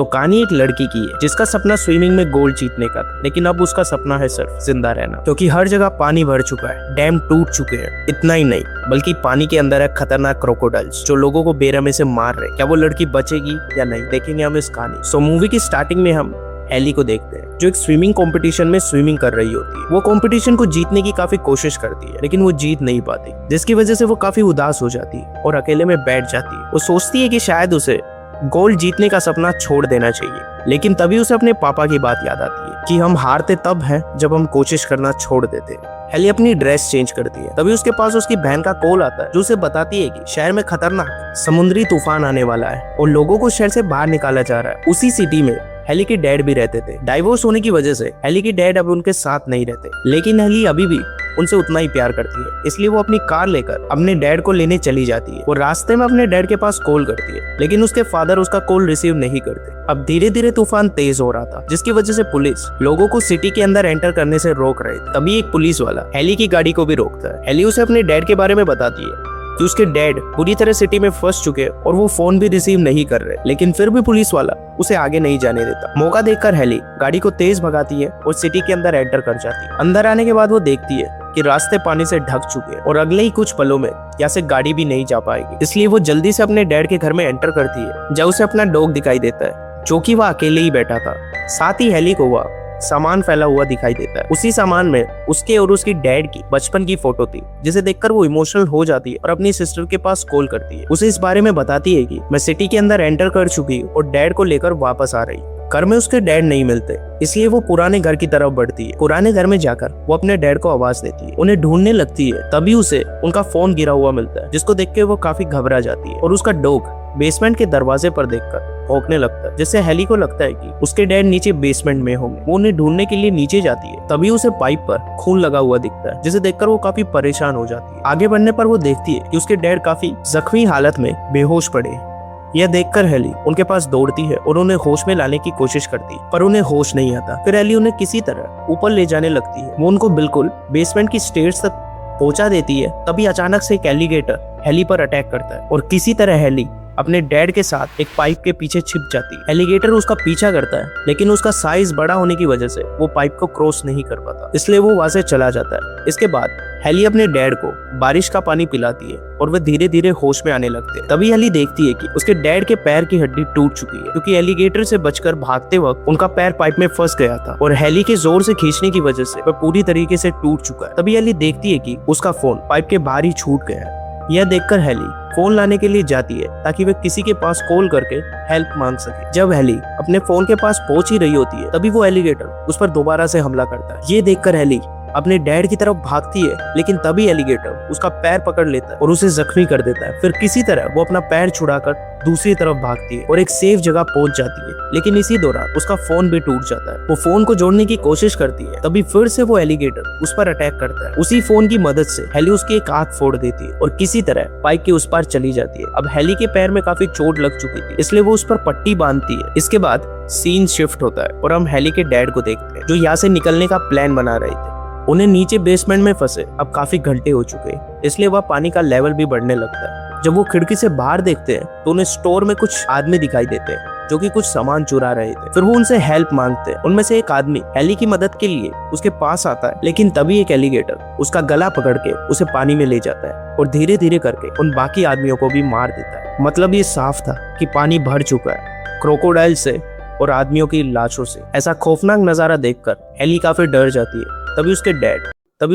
तो कहानी एक लड़की की है जिसका सपना स्विमिंग में गोल्ड जीतने का था, लेकिन अब उसका सपना है सिर्फ जिंदा रहना, क्योंकि हर जगह पानी भर चुका है, डैम टूट चुके हैं। इतना ही नहीं बल्कि पानी के अंदर है खतरनाक क्रोकोडाइल्स जो लोगों को बेरहमी से मार रहे। क्या वो लड़की बचेगी या नहीं, देखेंगे हम इस कहानी। सो मूवी की स्टार्टिंग में हम एली को देखते हैं जो एक स्विमिंग कंपटीशन में स्विमिंग कर रही होती है। वो कंपटीशन को जीतने की काफी कोशिश करती है, लेकिन वो जीत नहीं पाती, जिसकी वजह से वो काफी उदास हो जाती है और अकेले में बैठ जाती है। वो सोचती है कि शायद उसे गोल्ड जीतने का सपना छोड़ देना चाहिए, लेकिन तभी उसे अपने पापा की बात याद आती है कि हम हारते तब हैं जब हम कोशिश करना छोड़ देते हैं। हेली अपनी ड्रेस चेंज करती है, तभी उसके पास उसकी बहन का कॉल आता है जो उसे बताती है कि शहर में खतरनाक समुद्री तूफान आने वाला है और लोगों को शहर से बाहर निकाला जा रहा है। उसी सिटी में हेली के डैड भी रहते थे। डाइवोर्स होने की वजह से हेली के डैड अब उनके साथ नहीं रहते, लेकिन हेली अभी भी उनसे उतना ही प्यार करती है, इसलिए वो अपनी कार लेकर अपने डैड को लेने चली जाती है। वो रास्ते में अपने डैड के पास कॉल करती है, लेकिन उसके फादर उसका कॉल रिसीव नहीं करते। अब धीरे धीरे तूफान तेज हो रहा था, जिसकी वजह से पुलिस लोगों को सिटी के अंदर एंटर करने से रोक रहे थे। तभी एक पुलिस वाला हेली की गाड़ी को भी रोकता है। हेली उसे अपने डैड के बारे में बताती है कि उसके डैड पूरी तरह सिटी में फंस चुके और वो फोन भी रिसीव नहीं कर रहे, लेकिन फिर भी पुलिस वाला उसे आगे नहीं जाने देता। मौका देखकर हेली गाड़ी को तेज भगाती है और सिटी के अंदर एंटर कर जाती है। अंदर आने के बाद वो देखती है कि रास्ते पानी से ढक चुके हैं और अगले ही कुछ पलों में यहाँ से गाड़ी भी नहीं जा पाएगी, इसलिए वो जल्दी से अपने डैड के घर में एंटर करती है। जब उसे अपना डॉग दिखाई देता है जो कि वह अकेले ही बैठा था, साथ ही हेली को वह सामान फैला हुआ दिखाई देता है। उसी सामान में उसके और उसकी डैड की बचपन की फोटो थी, जिसे देखकर वो इमोशनल हो जाती है और अपनी सिस्टर के पास कॉल करती है। उसे इस बारे में बताती है कि मैं सिटी के अंदर एंटर कर चुकी और डैड को लेकर वापस आ रही। घर में उसके डैड नहीं मिलते, इसलिए वो पुराने घर की तरफ बढ़ती है। पुराने घर में जाकर वो अपने डैड को आवाज देती है, उन्हें ढूंढने लगती है। तभी उसे उनका फोन गिरा हुआ मिलता है, जिसको देख के वो काफी घबरा जाती है और उसका डॉग बेसमेंट के दरवाजे पर देखकर भौंकने लगता है, जिससे हेली को लगता है कि उसके डैड नीचे बेसमेंट में होंगे। वो उन्हें ढूंढने के लिए नीचे जाती है, तभी उसे पाइप पर खून लगा हुआ दिखता है, जिसे देखकर वो काफी परेशान हो जाती है। आगे बढ़ने पर वो देखती है कि उसके डैड काफी जख्मी हालत में बेहोश पड़े हैं। यह देखकर हेली उनके पास दौड़ती है और उन्हें होश में लाने की कोशिश करती है, पर उन्हें होश नहीं आता। फिर हेली उन्हें किसी तरह ऊपर ले जाने लगती है। वो उनको बिल्कुल बेसमेंट की स्टेयर्स तक पहुंचा देती है। तभी अचानक से एक एलिगेटर हेली पर अटैक करता है और किसी तरह हेली अपने डैड के साथ एक पाइप के पीछे छिप जाती है। एलिगेटर उसका पीछा करता है, लेकिन उसका साइज बड़ा होने की वजह से वो पाइप को क्रॉस नहीं कर पाता, इसलिए वो वहां से चला जाता है। इसके बाद हेली अपने डैड को बारिश का पानी पिलाती है और वे धीरे धीरे होश में आने लगते हैं। तभी हेली देखती है कि उसके डैड के पैर की हड्डी टूट चुकी है, क्योंकि एलिगेटर से बचकर भागते वक्त उनका पैर पाइप में फंस गया था और हेली के जोर से खींचने की वजह से वह पूरी तरीके से टूट चुका है। तभी हेली देखती है कि उसका फोन पाइप के बाहर ही छूट गया है। यह देखकर हेली फोन लाने के लिए जाती है ताकि वे किसी के पास कॉल करके हेल्प मांग सके। जब हेली अपने फोन के पास पहुंच ही रही होती है, तभी वो एलिगेटर उस पर दोबारा से हमला करता है। ये देखकर हेली अपने डैड की तरफ भागती है, लेकिन तभी एलिगेटर उसका पैर पकड़ लेता है और उसे जख्मी कर देता है। फिर किसी तरह वो अपना पैर छुड़ाकर दूसरी तरफ भागती है और एक सेफ जगह पहुंच जाती है, लेकिन इसी दौरान उसका फोन भी टूट जाता है। वो फोन को जोड़ने की कोशिश करती है, तभी फिर से वो एलिगेटर उस पर अटैक करता है। उसी फोन की मदद से हेली उसकी एक आंख फोड़ देती है और किसी तरह पाइप के उस पार चली जाती है। अब हेली के पैर में काफी चोट लग चुकी थी, इसलिए वो उस पर पट्टी बांधती है। इसके बाद सीन शिफ्ट होता है और हम हेली के डैड को देखते हैं जो यहाँ से निकलने का प्लान बना रहे थे। उन्हें नीचे बेसमेंट में फंसे अब काफी घंटे हो चुके हैं, इसलिए वह पानी का लेवल भी बढ़ने लगता है। जब वो खिड़की से बाहर देखते हैं तो उन्हें स्टोर में कुछ आदमी दिखाई देते हैं जो कि कुछ सामान चुरा रहे थे। फिर वो उनसे हेल्प मांगते हैं। उनमें से एक आदमी हेली की मदद के लिए उसके पास आता है, लेकिन तभी एक एलिगेटर उसका गला पकड़ के उसे पानी में ले जाता है और धीरे धीरे करके उन बाकी आदमियों को भी मार देता है। मतलब ये साफ था कि पानी भर चुका है क्रोकोडाइल से और आदमियों की लाशों से। ऐसा खौफनाक नजारा देखकर हेली काफी डर जाती है। तभी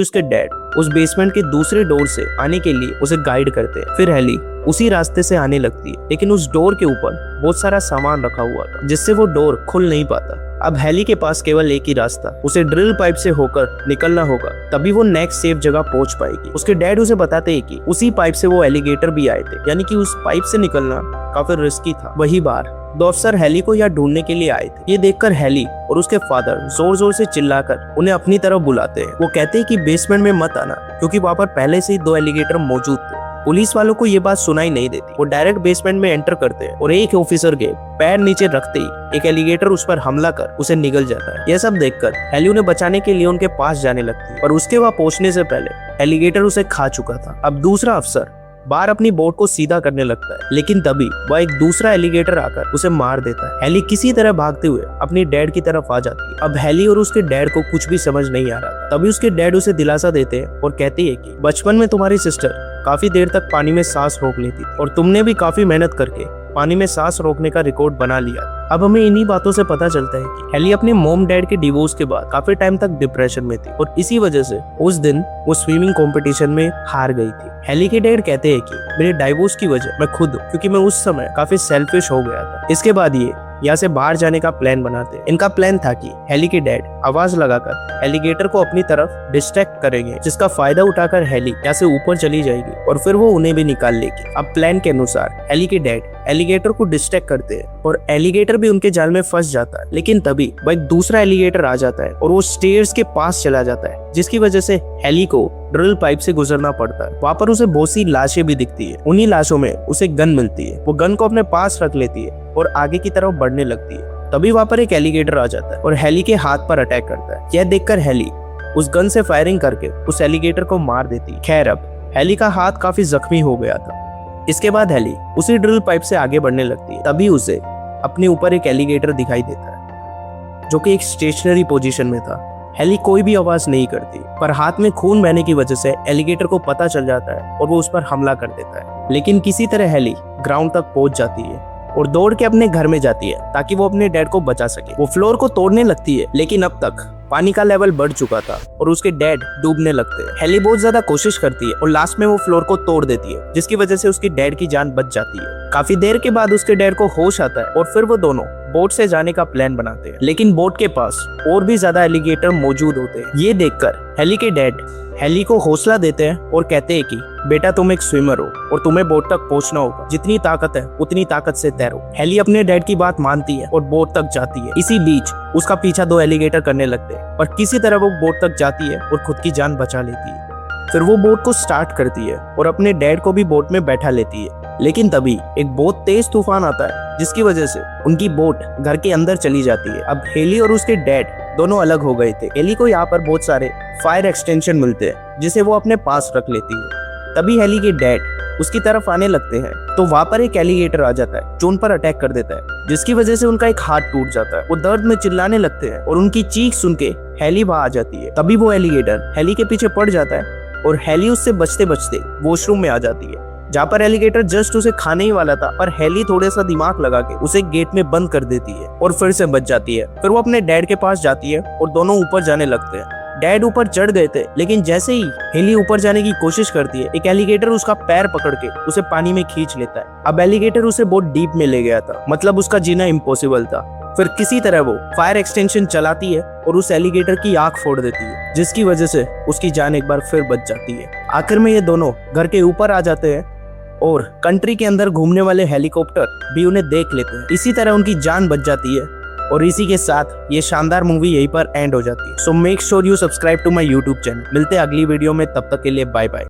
उसके डैड उस बेसमेंट के दूसरे डोर से आने के लिए उसे गाइड करते हैं। फिर हेली उसी रास्ते से आने लगती है, लेकिन उस डोर के ऊपर बहुत सारा सामान रखा हुआ था, जिससे वो डोर खुल नहीं पाता। अब हेली के पास केवल एक ही रास्ता, उसे ड्रिल पाइप से होकर निकलना होगा, तभी वो नेक्स्ट सेफ जगह पहुंच पाएगी। उसके डैड उसे बताते हैं कि उसी पाइप से वो एलिगेटर भी आए थे, यानी कि उस पाइप से निकलना काफी रिस्की था। वही बार दो अफसर हेली को यहाँ ढूंढने के लिए आए थे। ये देखकर हेली और उसके फादर जोर जोर से चिल्लाकर उन्हें अपनी तरफ बुलाते हैं। वो कहते हैं कि बेसमेंट में मत आना, क्योंकि वहाँ पर पहले से ही 2 एलिगेटर मौजूद थे। पुलिस वालों को ये बात सुनाई नहीं देती। वो डायरेक्ट बेसमेंट में एंटर करते हैं और एक ऑफिसर के पैर नीचे रखते ही एक एलिगेटर उस पर हमला कर उसे निगल जाता है। यह सब देखकर हेली उन्हें बचाने के लिए उनके पास जाने लगती है, पर उसके वहां पहुंचने से पहले एलिगेटर उसे खा चुका था। अब दूसरा अफसर बार अपनी बोट को सीधा करने लगता है, लेकिन तभी वह एक दूसरा एलिगेटर आकर उसे मार देता है। हेली किसी तरह भागते हुए अपनी डैड की तरफ आ जाती है। अब हेली और उसके डैड को कुछ भी समझ नहीं आ रहा। तभी उसके डैड उसे दिलासा देते हैं और कहते हैं कि बचपन में तुम्हारी सिस्टर काफी देर तक पानी में सांस रोक लेती थी और तुमने भी काफी मेहनत करके पानी में सांस रोकने का रिकॉर्ड बना लिया। अब हमें इन्हीं बातों से पता चलता है कि हेली अपने मॉम डैड के डिवोर्स के बाद काफी टाइम तक डिप्रेशन में थी और इसी वजह से उस दिन वो स्विमिंग कंपटीशन में हार गई थी। हेली के डैड कहते हैं कि मेरे डाइवोर्स की वजह मैं खुद, क्योंकि मैं उस समय काफी सेल्फिश हो गया था। इसके बाद ये यहाँ से बाहर जाने का प्लान बनाते हैं। इनका प्लान था कि हेली के डैड आवाज लगाकर एलिगेटर को अपनी तरफ डिस्ट्रैक्ट करेंगे, जिसका फायदा उठाकर हेली यहाँ से ऊपर चली जाएगी और फिर वो उन्हें भी निकाल लेगी। अब प्लान के अनुसार हेली के डैड एलिगेटर को डिस्ट्रैक्ट करते हैं और एलिगेटर भी उनके जाल में फंस जाता है। लेकिन तभी वह एक दूसरा एलिगेटर आ जाता है और वो स्टेयर्स के पास चला जाता है, जिसकी वजह से हेली को ड्रिल पाइप से गुजरना पड़ता है। वहाँ पर उसे बहुत सी लाशें भी दिखती है। उन्हीं लाशों में उसे गन मिलती है। वो गन को अपने पास रख लेती है और आगे की तरफ बढ़ने लगती है। तभी वहाँ पर एक एलिगेटर आ जाता है और हेली के हाथ पर अटैक करता है। यह देखकर हेली उस गन से फायरिंग करके उस एलिगेटर को मार देती है। खैर, अब हेली का हाथ काफी जख्मी हो गया था। इसके बाद हेली उसी ड्रिल पाइप से आगे बढ़ने लगती है। तभी उसे अपने ऊपर एक एलिगेटर दिखाई देता है, जो कि एक स्टेशनरी पोजीशन में था। हेली कोई भी आवाज नहीं करती, पर हाथ में खून बहने की वजह से एलिगेटर को पता चल जाता है और वो उस पर हमला कर देता है। लेकिन किसी तरह हेली ग्राउंड तक पहुंच जाती है और दौड़ के अपने घर में जाती है ताकि वो अपने डैड को बचा सके। वो फ्लोर को तोड़ने लगती है, लेकिन अब तक पानी का लेवल बढ़ चुका था और उसके डैड डूबने लगते हैं। हेली बहुत ज्यादा कोशिश करती है और लास्ट में वो फ्लोर को तोड़ देती है, जिसकी वजह से उसकी डैड की जान बच जाती है। काफी देर के बाद उसके डैड को होश आता है और फिर वो दोनों बोट से जाने का प्लान बनाते हैं। लेकिन बोट के पास और भी ज्यादा एलिगेटर मौजूद होते हैं। ये देखकर हेली के डैड हेली को हौसला देते हैं और कहते हैं कि बेटा, तुम एक स्विमर हो और तुम्हें बोट तक पहुंचना होगा। जितनी ताकत है उतनी ताकत से तैरो। हेली अपने डैड की बात मानती है और बोट तक जाती है। इसी बीच उसका पीछा दो एलिगेटर करने लगते हैं, पर किसी तरह वो बोट तक जाती है और खुद की जान बचा लेती है। फिर वो बोट को स्टार्ट करती है और अपने डैड को भी बोट में बैठा लेती है। लेकिन तभी एक बहुत तेज तूफान आता है, जिसकी वजह से उनकी बोट घर के अंदर चली जाती है। अब हेली और उसके डैड दोनों अलग हो गए थे। हेली को यहाँ पर बहुत सारे फायर एक्सटेंशन मिलते हैं, जिसे वो अपने पास रख लेती है। तभी हेली के डैड उसकी तरफ आने लगते हैं तो वहाँ पर एक एलिगेटर आ जाता है जो उन पर अटैक कर देता है, जिसकी वजह से उनका एक हाथ टूट जाता है। वो दर्द में चिल्लाने लगते हैं और उनकी चीख सुन के हेली वहाँ आ जाती है। तभी वो एलिगेटर हेली के पीछे पड़ जाता है और हेली उससे बचते बचते वॉशरूम में आ जाती है, जहाँ पर एलिगेटर जस्ट उसे खाने ही वाला था, पर हेली थोड़ा सा दिमाग लगा के उसे गेट में बंद कर देती है और फिर से बच जाती है। फिर वो अपने डैड के पास जाती है और दोनों ऊपर जाने लगते हैं। डैड ऊपर चढ़ गए थे, लेकिन जैसे ही हेली ऊपर जाने की कोशिश करती है, एक एलिगेटर उसका पैर पकड़ के उसे पानी में खींच लेता है। अब एलिगेटर उसे बहुत डीप में ले गया था, मतलब उसका जीना इम्पॉसिबल था। फिर किसी तरह वो फायर एक्सटेंशन चलाती है और उस एलिगेटर की आंख फोड़ देती है, जिसकी वजह से उसकी जान एक बार फिर बच जाती है। आखिर में ये दोनों घर के ऊपर आ जाते हैं और कंट्री के अंदर घूमने वाले हेलीकॉप्टर भी उन्हें देख लेते हैं। इसी तरह उनकी जान बच जाती है और इसी के साथ ये शानदार मूवी यहीं पर एंड हो जाती है। So make sure you subscribe to my YouTube channel. मिलते हैं अगली वीडियो में, तब तक के लिए बाय बाय।